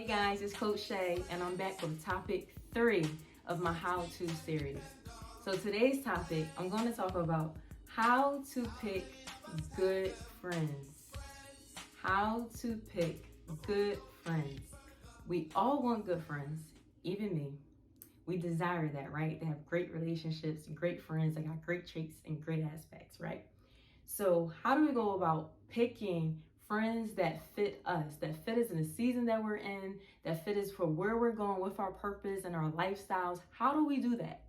guys, it's Coach Shay, and I'm back with topic 3 of my how-to series. So today's topic, I'm going to talk about how to pick good friends. How to pick good friends. We all want good friends, even me. We desire that, right? To have great relationships, great friends that got great traits and great aspects, right? So how do we go about picking friends that fit us in the season that we're in, that fit us for where we're going with our purpose and our lifestyles? How do we do that?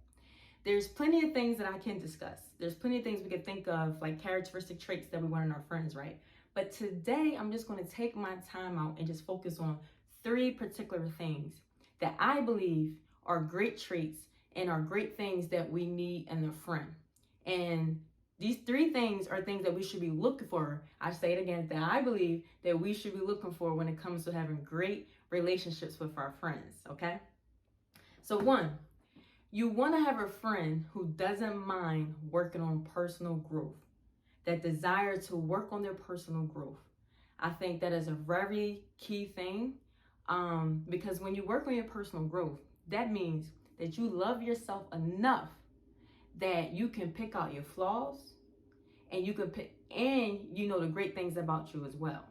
There's plenty of things that I can discuss. There's plenty of things we can think of, like characteristic traits that we want in our friends, right? But today, I'm just going to take my time out and just focus on 3 particular things that I believe are great traits and are great things that we need in a friend. And these 3 things are things that we should be looking for. I say it again, that I believe that we should be looking for when it comes to having great relationships with our friends, okay? So 1, you want to have a friend who doesn't mind working on personal growth, that desire to work on their personal growth. I think that is a very key thing, because when you work on your personal growth, that means that you love yourself enough that you can pick out your flaws and you can pick, and you know the great things about you as well.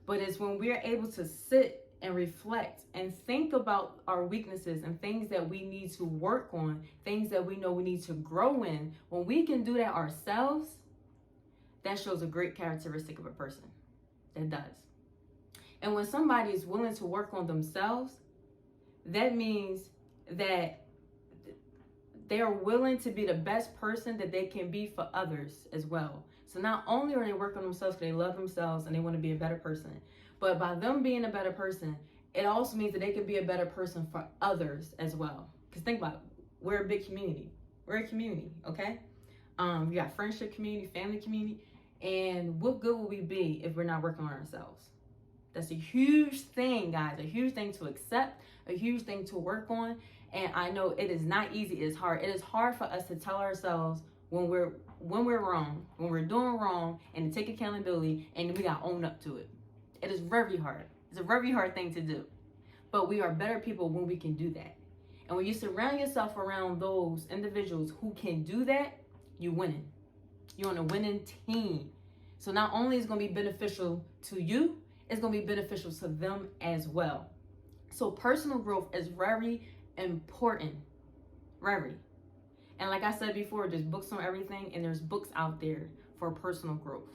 But it's when we're able to sit and reflect and think about our weaknesses and things that we need to work on, things that we know we need to grow in, when we can do that ourselves, that shows a great characteristic of a person. That does. And when somebody is willing to work on themselves, that means that they are willing to be the best person that they can be for others as well. So not only are they working on themselves because they love themselves and they want to be a better person, but by them being a better person, it also means that they can be a better person for others as well. Because think about it, we're a big community. We're a community, okay? We got friendship community, family community, and what good will we be if we're not working on ourselves? That's a huge thing, guys, a huge thing to accept, a huge thing to work on. And I know it is not easy, it is hard. It is hard for us to tell ourselves when we're wrong, when we're doing wrong, and to take accountability, and we gotta own up to it. It is very hard. It's a very hard thing to do. But we are better people when we can do that. And when you surround yourself around those individuals who can do that, you're winning. You're on a winning team. So not only is it gonna be beneficial to you, it's gonna be beneficial to them as well. So personal growth is very important. Very. And like I said before, there's books on everything, and there's books out there for personal growth.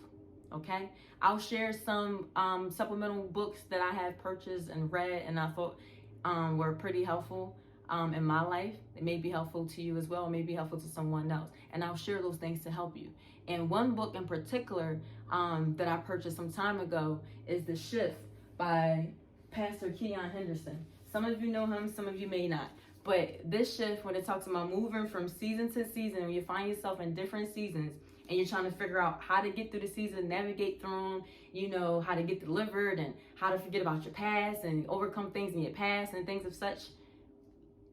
Okay, I'll share some supplemental books that I have purchased and read and I thought were pretty helpful in my life. It may be helpful to you as well, it may be helpful to someone else, and I'll share those things to help you. And one book in particular that I purchased some time ago is The Shift by Pastor Keon Henderson. Some of you know him, some of you may not. But this shift, when it talks about moving from season to season, when you find yourself in different seasons and you're trying to figure out how to get through the season, navigate through them, you know, how to get delivered and how to forget about your past and overcome things in your past and things of such,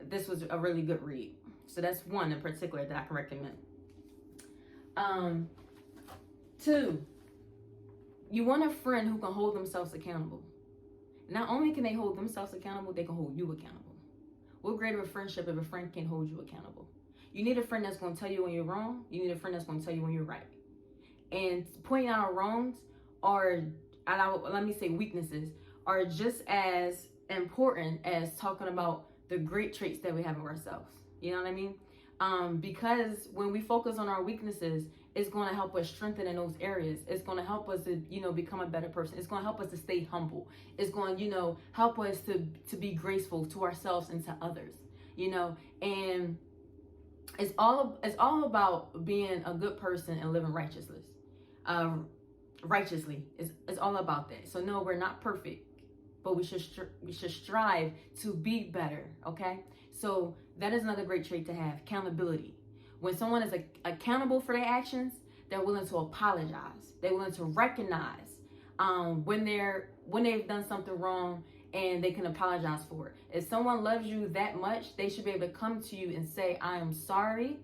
this was a really good read. So that's one in particular that I can recommend. 2, you want a friend who can hold themselves accountable. Not only can they hold themselves accountable, they can hold you accountable. What greater a friendship if a friend can hold you accountable? You need a friend that's going to tell you when you're wrong. You need a friend that's going to tell you when you're right. And pointing out our wrongs weaknesses are just as important as talking about the great traits that we have of ourselves. You know what I mean? Because when we focus on our weaknesses, it's going to help us strengthen in those areas. It's going to help us to, become a better person. It's going to help us to stay humble. It's going to, help us to be graceful to ourselves and to others, and it's all about being a good person and living righteously. It's all about that. So no, we're not perfect, but we should strive to be better. Okay. So that is another great trait to have: accountability. When someone is accountable for their actions, they're willing to apologize. They're willing to recognize when they've done something wrong, and they can apologize for it. If someone loves you that much, they should be able to come to you and say, "I am sorry."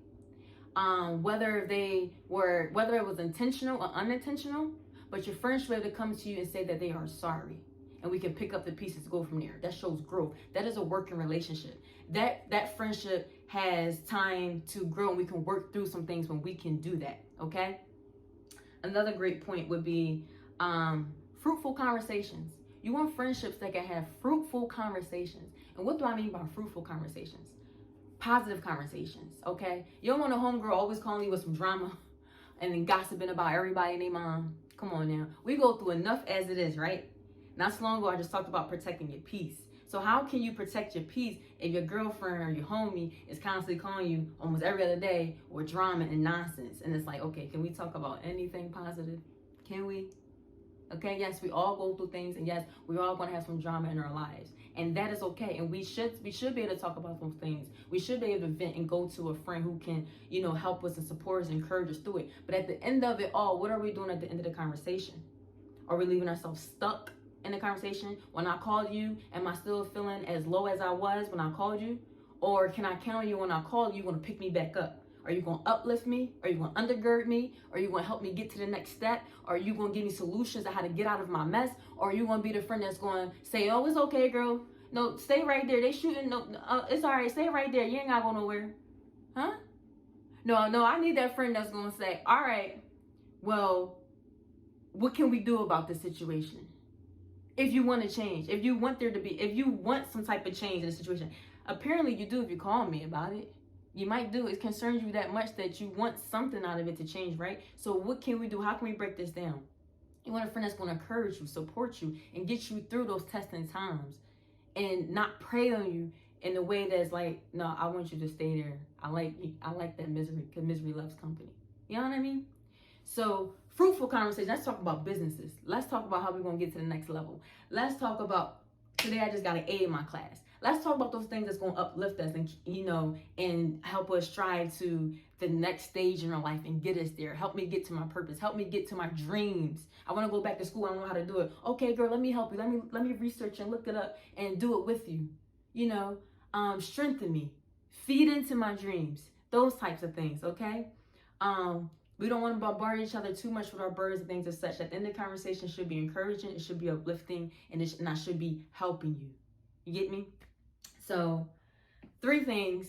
Whether it was intentional or unintentional, but your friends should be able to come to you and say that they are sorry. and we can pick up the pieces to go from there. That shows growth. That is a working relationship. That friendship has time to grow, and we can work through some things when we can do that. Okay. Another great point would be fruitful conversations. You want friendships that can have fruitful conversations. And what do I mean by fruitful conversations? Positive conversations, okay? You don't want a homegirl always calling you with some drama and then gossiping about everybody and their mom. Come on now. We go through enough as it is, right? Not so long ago, I just talked about protecting your peace. So how can you protect your peace if your girlfriend or your homie is constantly calling you almost every other day with drama and nonsense? And it's like, okay, can we talk about anything positive? Can we? Okay, yes, we all go through things, and yes, we're all going to have some drama in our lives, and that is okay. And we should be able to talk about those things. We should be able to vent and go to a friend who can, help us and support us and encourage us through it. But at the end of it all, what are we doing at the end of the conversation? Are we leaving ourselves stuck in the conversation? When I called you, am I still feeling as low as I was when I called you? Or can I count on you when I call you, going to pick me back up? Are you going to uplift me? Are you going to undergird me? Are you going to help me get to the next step? Are you going to give me solutions on how to get out of my mess? Or are you going to be the friend that's going to say, oh, it's okay, girl. No, stay right there. They shooting. No, it's all right. Stay right there. You ain't got to go nowhere. Huh? No, I need that friend that's going to say, all right, well, what can we do about this situation? If you want to change, if you want some type of change in the situation. Apparently you do if you call me about it. You might do. It concerns you that much that you want something out of it to change, right? So what can we do? How can we break this down? You want a friend that's going to encourage you, support you, and get you through those testing times, and not prey on you in a way that's like, no, I want you to stay there. I like that misery, because misery loves company. You know what I mean? So fruitful conversation. Let's talk about businesses. Let's talk about how we're going to get to the next level. Let's talk about, today I just got an A in my class. Let's talk about those things that's going to uplift us and help us strive to the next stage in our life and get us there. Help me get to my purpose. Help me get to my dreams. I want to go back to school. I don't know how to do it. Okay, girl, let me help you. Let me research and look it up and do it with you. Strengthen me. Feed into my dreams. Those types of things, okay? We don't want to bombard each other too much with our burdens and things of such. At the end of the conversation, should be encouraging. It should be uplifting. And I should be helping you. You get me? So 3 things: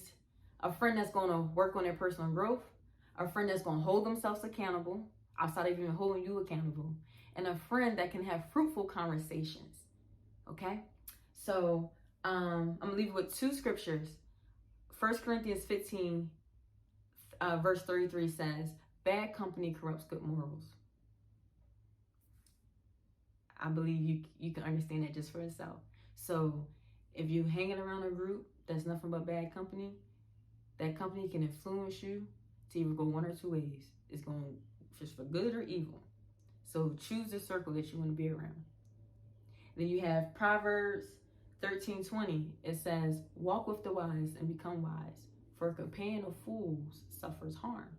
a friend that's going to work on their personal growth, a friend that's going to hold themselves accountable outside of even holding you accountable, and a friend that can have fruitful conversations. Okay? So I'm going to leave you with 2 scriptures. 1 Corinthians 15, verse 33 says, bad company corrupts good morals. I believe you can understand that just for yourself. So if you're hanging around a group that's nothing but bad company, that company can influence you to either go one or 2 ways. It's going just for good or evil. So choose the circle that you want to be around. Then you have Proverbs 13:20. It says, walk with the wise and become wise, for a companion of fools suffers harm.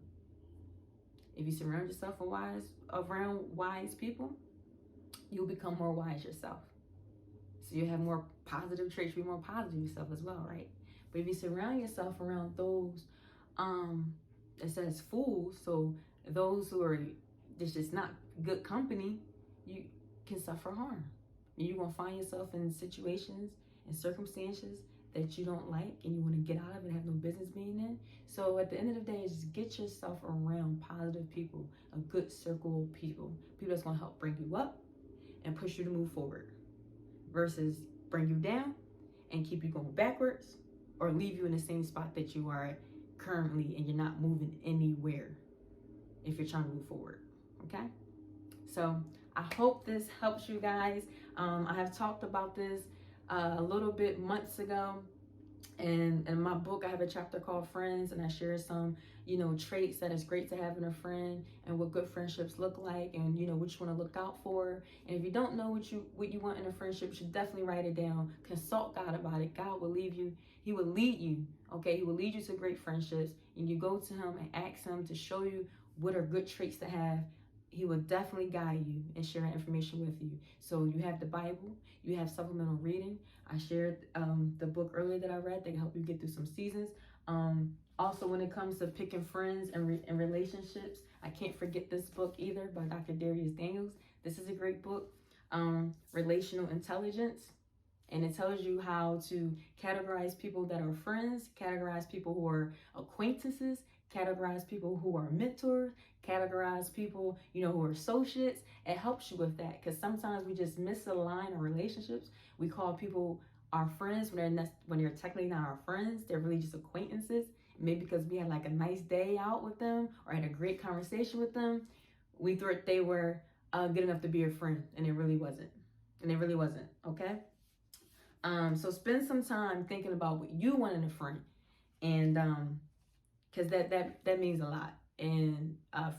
If you surround yourself around wise people, you'll become more wise yourself. So you have more positive traits, be more positive yourself as well, right? But if you surround yourself around those, it says fools, so those who are just not good company, you can suffer harm. And you're going to find yourself in situations and circumstances that you don't like and you want to get out of and have no business being in. So at the end of the day, just get yourself around positive people, a good circle of people that's going to help bring you up and push you to move forward, versus bring you down and keep you going backwards, or leave you in the same spot that you are currently and you're not moving anywhere if you're trying to move forward. Okay? So I hope this helps you guys. I have talked about this a little bit months ago. And in my book, I have a chapter called Friends, and I share some, traits that it's great to have in a friend and what good friendships look like, and, what you want to look out for. And if you don't know what you want in a friendship, you should definitely write it down. Consult God about it. God will lead you. He will lead you. Okay. He will lead you to great friendships, and you go to him and ask him to show you what are good traits to have. He will definitely guide you and share information with you. So you have the Bible, you have supplemental reading. I shared the book earlier that I read that can help you get through some seasons. Also, when it comes to picking friends and relationships, I can't forget this book either by Dr. Darius Daniels. This is a great book. relational intelligence. And it tells you how to categorize people that are friends, categorize people who are acquaintances, categorize people who are mentors, categorize people, who are associates. It helps you with that, because sometimes we just misalign our relationships. We call people our friends when they're technically not our friends. They're really just acquaintances. Maybe because we had like a nice day out with them or had a great conversation with them, we thought they were good enough to be a friend, and it really wasn't. Okay. So spend some time thinking about what you want in a friend, and because that means a lot. And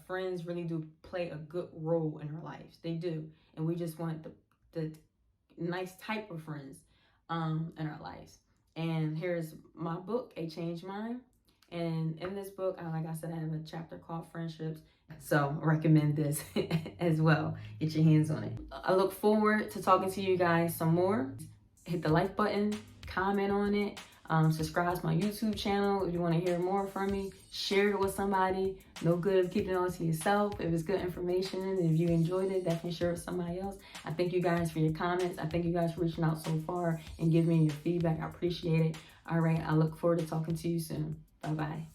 friends really do play a good role in our lives. They do, and we just want the nice type of friends in our lives. And here's my book, A Changed Mind. And in this book, like I said, I have a chapter called Friendships. So I recommend this as well. Get your hands on it. I look forward to talking to you guys some more. Hit the like button, comment on it, subscribe to my YouTube channel if you want to hear more from me. Share it with somebody. No good keeping it all to yourself. If it's good information and if you enjoyed it, definitely share it with somebody else. I thank you guys for your comments. I thank you guys for reaching out so far and giving me your feedback. I appreciate it. All right, I look forward to talking to you soon. Bye-bye.